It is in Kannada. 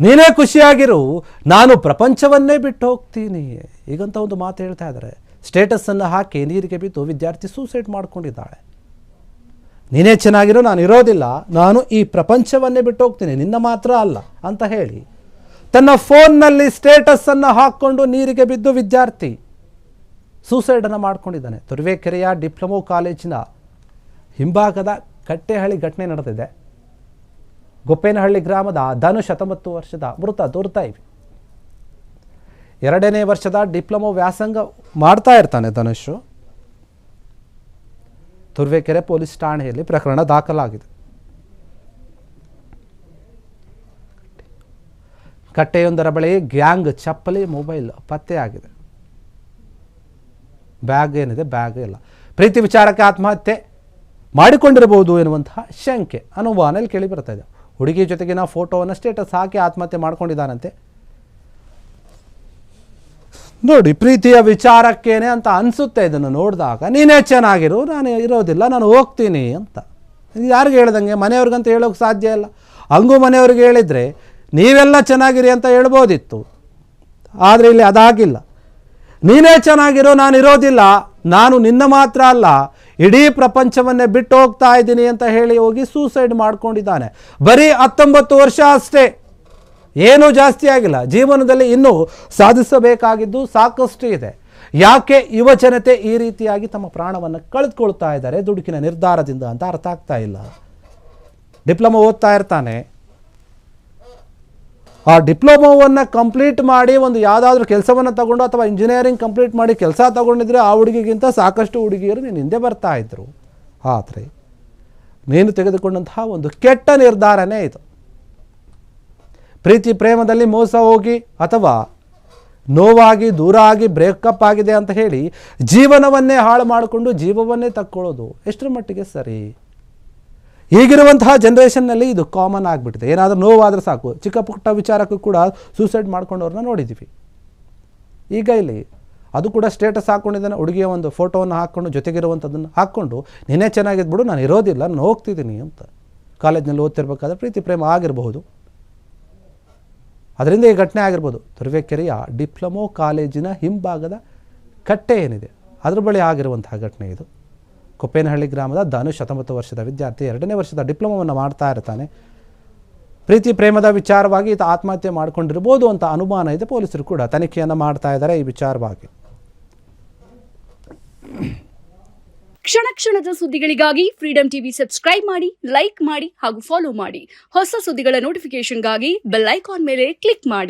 ನೀನೇ ಖುಷಿಯಾಗಿರು, ನಾನು ಪ್ರಪಂಚವನ್ನೇ ಬಿಟ್ಟು ಹೋಗ್ತೀನಿ ಈಗಂತ ಒಂದು ಮಾತು ಹೇಳ್ತಾ ಇದ್ದಾರೆ. ಸ್ಟೇಟಸ್ಸನ್ನು ಹಾಕಿ ನೀರಿಗೆ ಬಿದ್ದು ವಿದ್ಯಾರ್ಥಿ ಸೂಸೈಡ್ ಮಾಡ್ಕೊಂಡಿದ್ದಾಳೆ. ನೀನೇ ಚೆನ್ನಾಗಿರು, ನಾನು ಇರೋದಿಲ್ಲ, ನಾನು ಈ ಪ್ರಪಂಚವನ್ನೇ ಬಿಟ್ಟು ಹೋಗ್ತೀನಿ, ನಿನ್ನ ಮಾತ್ರ ಅಲ್ಲ ಅಂತ ಹೇಳಿ ತನ್ನ ಫೋನ್ನಲ್ಲಿ ಸ್ಟೇಟಸ್ಸನ್ನು ಹಾಕ್ಕೊಂಡು ನೀರಿಗೆ ಬಿದ್ದು ವಿದ್ಯಾರ್ಥಿ ಸೂಸೈಡನ್ನು ಮಾಡ್ಕೊಂಡಿದ್ದಾನೆ. ತುರುವೇಕೆರೆಯ ಡಿಪ್ಲೊಮೊ ಕಾಲೇಜಿನ ಹಿಂಭಾಗದ ಕಟ್ಟೆಹಳ್ಳಿ ಘಟನೆ ನಡೆದಿದೆ. ಗೊಪ್ಪೇನಹಳ್ಳಿ ಗ್ರಾಮದ ಧನುಷ್ 19 ವರ್ಷದ ಮೃತ ದುರ್ದೈವಿ. 2ನೇ ವರ್ಷದ ಡಿಪ್ಲೊಮೊ ವ್ಯಾಸಂಗ ಮಾಡ್ತಾ ಇರ್ತಾನೆ ಧನುಷ್. ತುರುವೇಕೆರೆ ಪೊಲೀಸ್ ಠಾಣೆಯಲ್ಲಿ ಪ್ರಕರಣ ದಾಖಲಾಗಿದೆ. ಕಟ್ಟೆಯೊಂದರ ಬಳಿ ಗ್ಯಾಂಗ್ ಚಪ್ಪಲಿ, ಮೊಬೈಲ್ ಪತ್ತೆಯಾಗಿದೆ. ಬ್ಯಾಗ್ ಏನಿದೆ, ಬ್ಯಾಗ್ ಇಲ್ಲ. ಪ್ರೀತಿ ವಿಚಾರಕ್ಕೆ ಆತ್ಮಹತ್ಯೆ ಮಾಡಿಕೊಂಡಿರಬಹುದು ಎನ್ನುವಂತಹ ಶಂಕೆ, ಅನುಮಾನ ಕೇಳಿ ಬರ್ತಾ ಇದೆ. ಹುಡುಗಿ ಜೊತೆಗಿನ ಫೋಟೋವನ್ನು ಸ್ಟೇಟಸ್ ಹಾಕಿ ಆತ್ಮಹತ್ಯೆ ಮಾಡ್ಕೊಂಡಿದ್ದಾನಂತೆ. ನೋಡಿ, ಪ್ರೀತಿಯ ವಿಚಾರಕ್ಕೇನೆ ಅಂತ ಅನಿಸುತ್ತೆ ಇದನ್ನು ನೋಡಿದಾಗ. ನೀನೇ ಚೆನ್ನಾಗಿರು, ನಾನು ಇರೋದಿಲ್ಲ, ನಾನು ಹೋಗ್ತೀನಿ ಅಂತ. ಯಾರಿಗೆ ಹೇಳ್ದಂಗೆ? ಮನೆಯವ್ರಿಗಂತ ಹೇಳೋಕೆ ಸಾಧ್ಯ ಇಲ್ಲ. ಹಂಗೂ ಮನೆಯವ್ರಿಗೆ ಹೇಳಿದರೆ ನೀವೆಲ್ಲ ಚೆನ್ನಾಗಿರಿ ಅಂತ ಹೇಳ್ಬೋದಿತ್ತು. ಆದರೆ ಇಲ್ಲಿ ಅದಾಗಿಲ್ಲ. ನೀನೇ ಚೆನ್ನಾಗಿರೋ, ನಾನು ಇರೋದಿಲ್ಲ, ನಾನು ನಿನ್ನ ಮಾತ್ರ ಅಲ್ಲ, ಇಡೀ ಪ್ರಪಂಚವನ್ನೇ ಬಿಟ್ಟು ಹೋಗ್ತಾ ಇದ್ದೀನಿ ಅಂತ ಹೇಳಿ ಹೋಗಿ ಸೂಸೈಡ್ ಮಾಡ್ಕೊಂಡಿದ್ದಾನೆ. ಬರೀ 19 ವರ್ಷ ಅಷ್ಟೇ, ಏನೂ ಜಾಸ್ತಿ ಆಗಿಲ್ಲ. ಜೀವನದಲ್ಲಿ ಇನ್ನೂ ಸಾಧಿಸಬೇಕಾಗಿದ್ದು ಸಾಕಷ್ಟು ಇದೆ. ಯಾಕೆ ಯುವ ಜನತೆ ಈ ರೀತಿಯಾಗಿ ತಮ್ಮ ಪ್ರಾಣವನ್ನು ಕಳೆದುಕೊಳ್ತಾ ಇದ್ದಾರೆ ದುಡುಕಿನ ನಿರ್ಧಾರದಿಂದ ಅಂತ ಅರ್ಥ ಆಗ್ತಾ ಇಲ್ಲ. ಡಿಪ್ಲೊಮೊ ಓದ್ತಾ ಇರ್ತಾನೆ. ಆ ಡಿಪ್ಲೊಮೊವನ್ನು ಕಂಪ್ಲೀಟ್ ಮಾಡಿ ಒಂದು ಯಾವುದಾದ್ರೂ ಕೆಲಸವನ್ನು ತಗೊಂಡು ಅಥವಾ ಇಂಜಿನಿಯರಿಂಗ್ ಕಂಪ್ಲೀಟ್ ಮಾಡಿ ಕೆಲಸ ತಗೊಂಡಿದ್ರೆ ಆ ಹುಡುಗಿಗಿಂತ ಸಾಕಷ್ಟು ಹುಡುಗಿಯರು ನೀನು ಹಿಂದೆ ಬರ್ತಾ ಇದ್ರು. ಆದರೆ ನೀನು ತೆಗೆದುಕೊಂಡಂತಹ ಒಂದು ಕೆಟ್ಟ ನಿರ್ಧಾರನೇ ಇದು. ಪ್ರೀತಿ ಪ್ರೇಮದಲ್ಲಿ ಮೋಸ ಹೋಗಿ ಅಥವಾ ನೋವಾಗಿ ದೂರ ಆಗಿ ಬ್ರೇಕಪ್ ಆಗಿದೆ ಅಂತ ಹೇಳಿ ಜೀವನವನ್ನೇ ಹಾಳು ಮಾಡಿಕೊಂಡು ಜೀವವನ್ನೇ ತಕ್ಕೊಳ್ಳೋದು ಎಷ್ಟರ ಮಟ್ಟಿಗೆ ಸರಿ? ಈಗಿರುವಂತಹ ಜನ್ರೇಷನ್ನಲ್ಲಿ ಇದು ಕಾಮನ್ ಆಗಿಬಿಟ್ಟಿದೆ. ಏನಾದರೂ ನೋವಾದರೆ ಸಾಕು, ಚಿಕ್ಕ ಪುಟ್ಟ ವಿಚಾರಕ್ಕೂ ಕೂಡ ಸೂಸೈಡ್ ಮಾಡ್ಕೊಂಡವ್ರನ್ನ ನೋಡಿದ್ದೀವಿ. ಈಗ ಇಲ್ಲಿ ಅದು ಕೂಡ ಸ್ಟೇಟಸ್ ಹಾಕ್ಕೊಂಡಿದ್ದಾನೆ. ಹುಡುಗಿಯ ಒಂದು ಫೋಟೋವನ್ನು ಹಾಕ್ಕೊಂಡು ಜೊತೆಗಿರುವಂಥದ್ದನ್ನು ಹಾಕ್ಕೊಂಡು ನೀನೇ ಚೆನ್ನಾಗಿದ್ಬಿಡು, ನಾನು ಇರೋದಿಲ್ಲ, ನಾನು ಹೋಗ್ತಿದ್ದೀನಿ ಅಂತ. ಕಾಲೇಜ್ನಲ್ಲಿ ಓದ್ತಿರ್ಬೇಕಾದ್ರೆ ಪ್ರೀತಿ ಪ್ರೇಮ ಆಗಿರಬಹುದು, ಅದರಿಂದ ಈ ಘಟನೆ ಆಗಿರ್ಬೋದು. ತುರುವೇಕೆರೆಯ ಡಿಪ್ಲೊಮೊ ಕಾಲೇಜಿನ ಹಿಂಭಾಗದ ಕಟ್ಟೆ ಏನಿದೆ ಅದ್ರ ಬಳಿ ಆಗಿರುವಂತಹ ಘಟನೆ ಇದು. ಕೊಪ್ಪೇನಹಳ್ಳಿ ಗ್ರಾಮದ ಧನುಷ್ 19 ವರ್ಷದ ವಿದ್ಯಾರ್ಥಿ 2ನೇ ವರ್ಷದ ಡಿಪ್ಲೊಮೊವನ್ನು ಮಾಡ್ತಾ ಇರ್ತಾನೆ. ಪ್ರೀತಿ ಪ್ರೇಮದ ವಿಚಾರವಾಗಿ ಈತ ಆತ್ಮಹತ್ಯೆ ಮಾಡಿಕೊಂಡಿರ್ಬೋದು ಅಂತ ಅನುಮಾನ ಇದೆ. ಪೊಲೀಸರು ಕೂಡ ತನಿಖೆಯನ್ನು ಮಾಡ್ತಾ ಇದ್ದಾರೆ ಈ ವಿಚಾರವಾಗಿ. ಕ್ಷಣ ಕ್ಷಣದ ಸುದ್ದಿಗಳಿಗಾಗಿ ಫ್ರೀಡಂ ಟಿವಿ ಸಬ್ಸ್ಕ್ರೈಬ್ ಮಾಡಿ, ಲೈಕ್ ಮಾಡಿ ಹಾಗೂ ಫಾಲೋ ಮಾಡಿ. ಹೊಸ ಸುದ್ದಿಗಳ ನೋಟಿಫಿಕೇಶನ್ಗಾಗಿ ಬೆಲ್ ಐಕಾನ್ ಮೇಲೆ ಕ್ಲಿಕ್ ಮಾಡಿ.